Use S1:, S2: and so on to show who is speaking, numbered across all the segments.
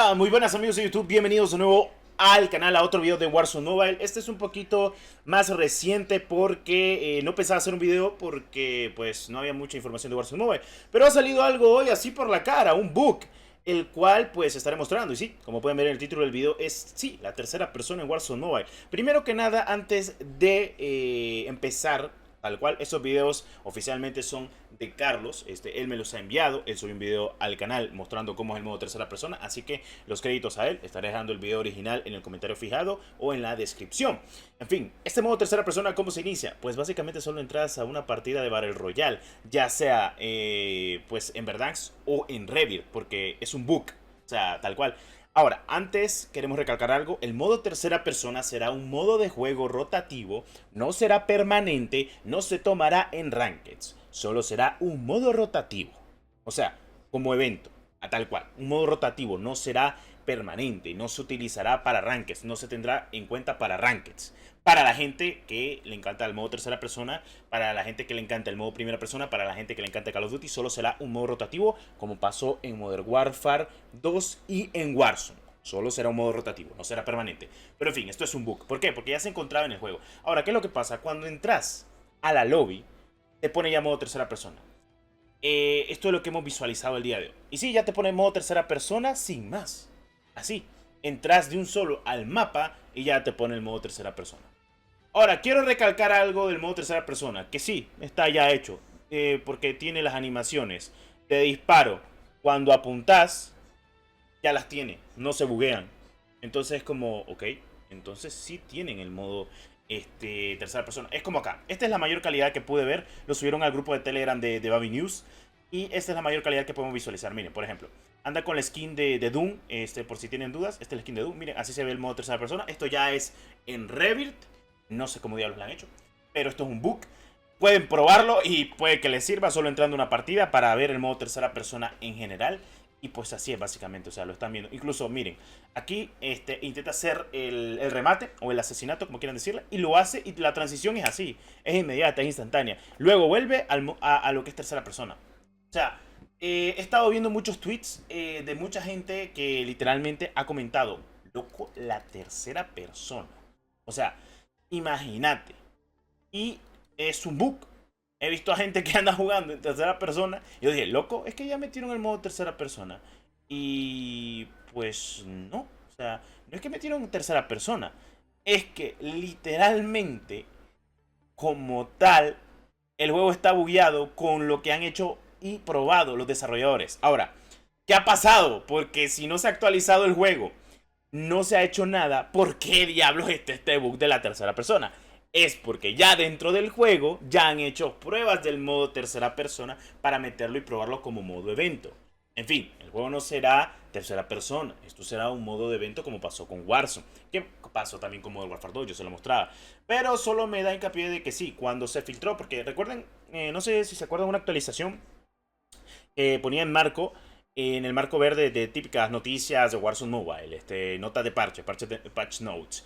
S1: Hola, muy buenas amigos de YouTube, bienvenidos de nuevo al canal, a otro video de Warzone Mobile. Este es un poquito más reciente porque no pensaba hacer un video porque pues no había mucha información de Warzone Mobile. Pero ha salido algo hoy así por la cara, un bug, el cual pues estaré mostrando. Y sí, como pueden ver en el título del video, es sí, la tercera persona en Warzone Mobile. Primero que nada, antes de empezar, tal cual, estos videos oficialmente son de Carlos, él me los ha enviado, él subió un video al canal mostrando cómo es el modo tercera persona, así que los créditos a él, estaré dejando el video original en el comentario fijado o en la descripción. En fin, este modo tercera persona, ¿cómo se inicia? Pues básicamente solo entras a una partida de Battle Royale, ya sea pues en Verdansk o en Revir, porque es un bug, o sea, tal cual. Ahora, antes queremos recalcar algo, el modo tercera persona será un modo de juego rotativo, no será permanente, no se tomará en rankeds, solo será un modo rotativo, o sea, como evento, a tal cual, un modo rotativo no será permanente, no se utilizará para rankeds, no se tendrá en cuenta para rankeds. Para la gente que le encanta el modo tercera persona, para la gente que le encanta el modo primera persona, para la gente que le encanta Call of Duty, solo será un modo rotativo como pasó en Modern Warfare 2 y en Warzone. Solo será un modo rotativo, no será permanente. Pero en fin, esto es un bug. ¿Por qué? Porque ya se encontraba en el juego. Ahora, ¿qué es lo que pasa? Cuando entras a la lobby, te pone ya modo tercera persona. Esto es lo que hemos visualizado el día de hoy. Y sí, ya te pone modo tercera persona sin más. Así, entras de un solo al mapa y ya te pone el modo tercera persona. Ahora, quiero recalcar algo del modo tercera persona, que sí, está ya hecho, porque tiene las animaciones de disparo. Cuando apuntas, ya las tiene, no se buguean. Entonces es como, ok, entonces sí tienen el modo tercera persona. Es como acá, esta es la mayor calidad que pude ver, lo subieron al grupo de Telegram de Babi News. Y esta es la mayor calidad que podemos visualizar. Miren, por ejemplo, anda con la skin de Doom, por si tienen dudas, esta es la skin de Doom. Miren, así se ve el modo tercera persona. Esto ya es en Revit. No sé cómo diablos lo han hecho, pero esto es un bug. Pueden probarlo y puede que les sirva solo entrando a una partida para ver el modo tercera persona en general. Y pues así es básicamente, o sea, lo están viendo. Incluso, miren, aquí intenta hacer el remate o el asesinato, como quieran decirle, y lo hace y la transición es así, es inmediata, es instantánea. Luego vuelve a lo que es tercera persona. O sea, he estado viendo muchos tweets de mucha gente que literalmente ha comentado, loco, la tercera persona. O sea, imagínate. Y es un bug. He visto a gente que anda jugando en tercera persona. Y yo dije, loco, es que ya metieron el modo tercera persona. Y pues no. O sea, no es que metieron en tercera persona. Es que literalmente, como tal, el juego está bugueado con lo que han hecho y probado los desarrolladores. Ahora, ¿qué ha pasado? Porque si no se ha actualizado el juego, no se ha hecho nada, ¿por qué diablos este bug de la tercera persona? Es porque ya dentro del juego ya han hecho pruebas del modo tercera persona para meterlo y probarlo como modo evento. En fin, el juego no será tercera persona, esto será un modo de evento como pasó con Warzone, que pasó también con Modern Warfare 2, yo se lo mostraba. Pero solo me da hincapié de que sí, cuando se filtró, porque recuerden, no sé si se acuerdan una actualización, ponía en el marco verde de típicas noticias de Warzone Mobile, nota de patch notes.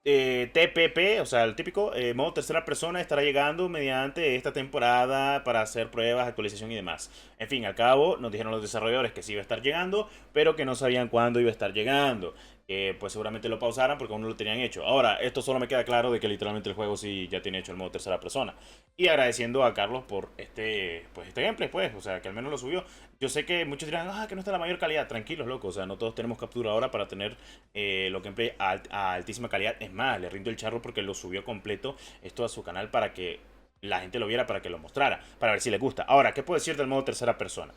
S1: TPP, o sea, el típico modo tercera persona estará llegando mediante esta temporada para hacer pruebas, actualización y demás. En fin, al cabo, nos dijeron los desarrolladores que sí iba a estar llegando, pero que no sabían cuándo iba a estar llegando. Que pues seguramente lo pausaran porque aún no lo tenían hecho. Ahora, esto solo me queda claro de que literalmente el juego sí ya tiene hecho el modo tercera persona. Y agradeciendo a Carlos por este gameplay, pues, o sea, que al menos lo subió. Yo sé que muchos dirán, que no está la mayor calidad. Tranquilos, locos, o sea, no todos tenemos captura ahora para tener los gameplay a altísima calidad. Es más, le rindo el charro porque lo subió completo esto a su canal para que la gente lo viera, para que lo mostrara, para ver si le gusta. Ahora, ¿qué puedo decir del modo tercera persona?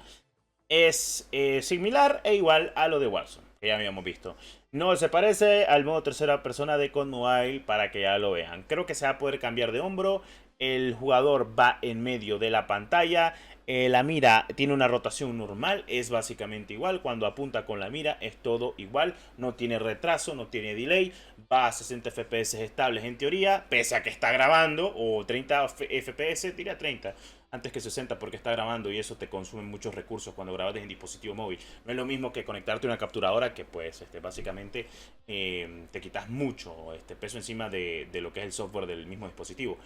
S1: Es similar e igual a lo de Warzone, que ya habíamos visto. No se parece al modo tercera persona de COD Mobile para que ya lo vean. Creo que se va a poder cambiar de hombro. El jugador va en medio de la pantalla. La mira tiene una rotación normal, es básicamente igual. Cuando apunta con la mira es todo igual. No tiene retraso, no tiene delay. Va a 60 FPS estables en teoría, pese a que está grabando. O 30 FPS, diría 30 antes que 60 porque está grabando y eso te consume muchos recursos cuando grabas desde dispositivo móvil. No es lo mismo que conectarte a una capturadora que pues básicamente te quitas mucho peso encima de lo que es el software del mismo dispositivo.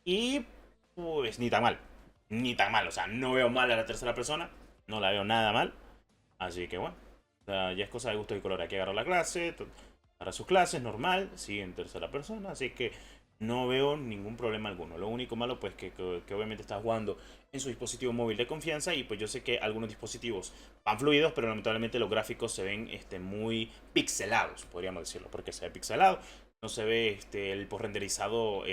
S1: Y pues ni tan mal, ni tan mal, o sea, no veo mal a la tercera persona, no la veo nada mal, así que bueno. O sea, ya es cosa de gusto y color. Hay que agarrar la clase, para sus clases, normal, sí, en tercera persona. Así que no veo ningún problema alguno. Lo único malo, pues, que obviamente estás jugando en su dispositivo móvil de confianza. Y pues yo sé que algunos dispositivos van fluidos, pero lamentablemente los gráficos se ven muy pixelados, podríamos decirlo. Porque se ve pixelado, no se ve el post-renderizado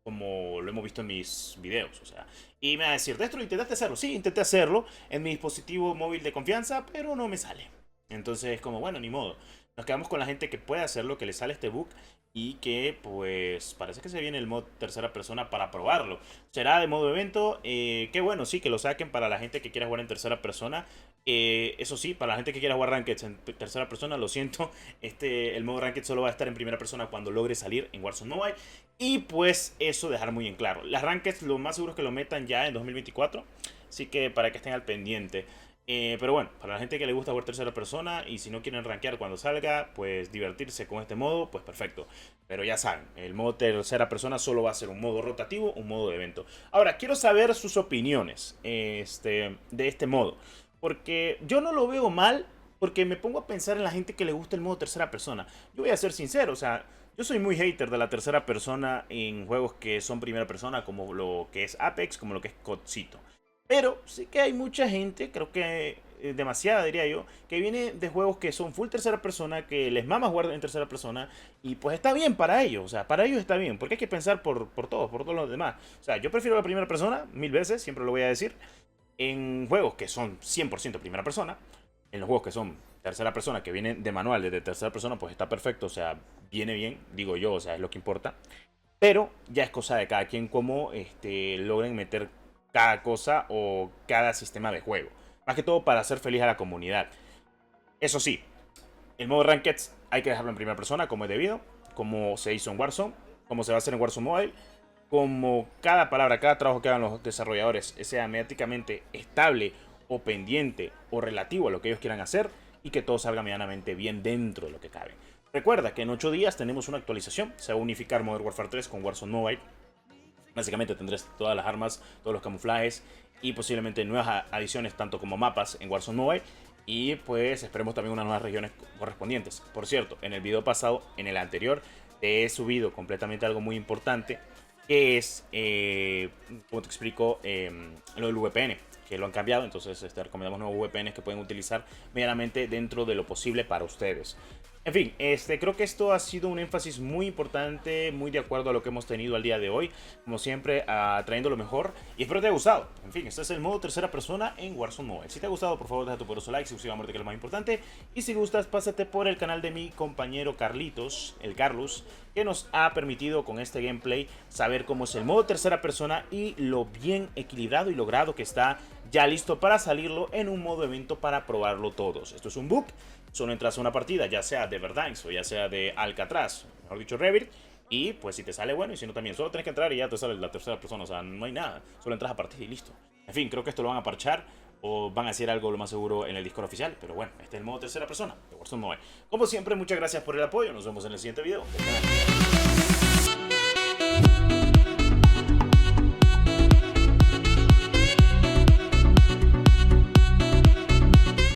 S1: como lo hemos visto en mis videos. O sea, y me va a decir, Destro, ¿intentaste hacerlo? Sí, intenté hacerlo en mi dispositivo móvil de confianza, pero no me sale. Entonces es como, bueno, ni modo. Nos quedamos con la gente que puede hacerlo, que le sale este bug y que pues parece que se viene el mod tercera persona para probarlo. Será de modo evento, qué bueno, sí, que lo saquen para la gente que quiera jugar en tercera persona. Eso sí, para la gente que quiera jugar Ranked en tercera persona, lo siento, el modo Ranked solo va a estar en primera persona cuando logre salir en Warzone Mobile. Y pues eso dejar muy en claro. Las Ranked lo más seguro es que lo metan ya en 2024, así que para que estén al pendiente. Pero bueno, para la gente que le gusta jugar tercera persona y si no quieren rankear cuando salga, pues divertirse con este modo, pues perfecto. Pero ya saben, el modo tercera persona solo va a ser un modo rotativo, un modo de evento. Ahora, quiero saber sus opiniones de este modo. Porque yo no lo veo mal, porque me pongo a pensar en la gente que le gusta el modo tercera persona. Yo voy a ser sincero, o sea, yo soy muy hater de la tercera persona en juegos que son primera persona, como lo que es Apex, como lo que es CODcito. Pero sí que hay mucha gente, creo que demasiada diría yo, que viene de juegos que son full tercera persona, que les mama jugar en tercera persona, y pues está bien para ellos, o sea, para ellos está bien, porque hay que pensar por todos los demás. O sea, yo prefiero la primera persona, mil veces, siempre lo voy a decir, en juegos que son 100% primera persona. En los juegos que son tercera persona, que vienen de manual desde tercera persona, pues está perfecto, o sea, viene bien, digo yo, o sea, es lo que importa. Pero ya es cosa de cada quien cómo logren meter cada cosa o cada sistema de juego. Más que todo para hacer feliz a la comunidad. Eso sí, el modo Ranked hay que dejarlo en primera persona como es debido, como se hizo en Warzone, como se va a hacer en Warzone Mobile, como cada palabra, cada trabajo que hagan los desarrolladores sea mediáticamente estable o pendiente o relativo a lo que ellos quieran hacer y que todo salga medianamente bien dentro de lo que cabe. Recuerda que en 8 días tenemos una actualización, se va a unificar Modern Warfare 3 con Warzone Mobile. Básicamente tendrás todas las armas, todos los camuflajes y posiblemente nuevas adiciones tanto como mapas en Warzone Mobile. Y pues esperemos también unas nuevas regiones correspondientes. Por cierto, en el video pasado, en el anterior, te he subido completamente algo muy importante, que es, como te explico, lo del VPN, que lo han cambiado. Entonces recomendamos nuevos VPNs que pueden utilizar medianamente dentro de lo posible para ustedes. En fin, creo que esto ha sido un énfasis muy importante, muy de acuerdo a lo que hemos tenido al día de hoy. Como siempre, trayendo lo mejor. Y espero te haya gustado. En fin, este es el modo tercera persona en Warzone Mobile. Si te ha gustado, por favor, deja tu poderoso like, suscríbete a muerte, que es lo más importante. Y si gustas, pásate por el canal de mi compañero Carlitos, el Carlos, que nos ha permitido con este gameplay saber cómo es el modo tercera persona y lo bien equilibrado y logrado que está, ya listo para salirlo en un modo evento para probarlo todos. Esto es un bug. Solo entras a una partida, ya sea de Verdansk o ya sea de Alcatraz, mejor dicho Revit, y pues si te sale bueno y si no también, solo tienes que entrar y ya te sale la tercera persona, o sea, no hay nada, solo entras a partida y listo. En fin, creo que esto lo van a parchar o van a hacer algo lo más seguro en el Discord oficial, pero bueno, este es el modo tercera persona de Warzone Mobile. Como siempre, muchas gracias por el apoyo, nos vemos en el siguiente video.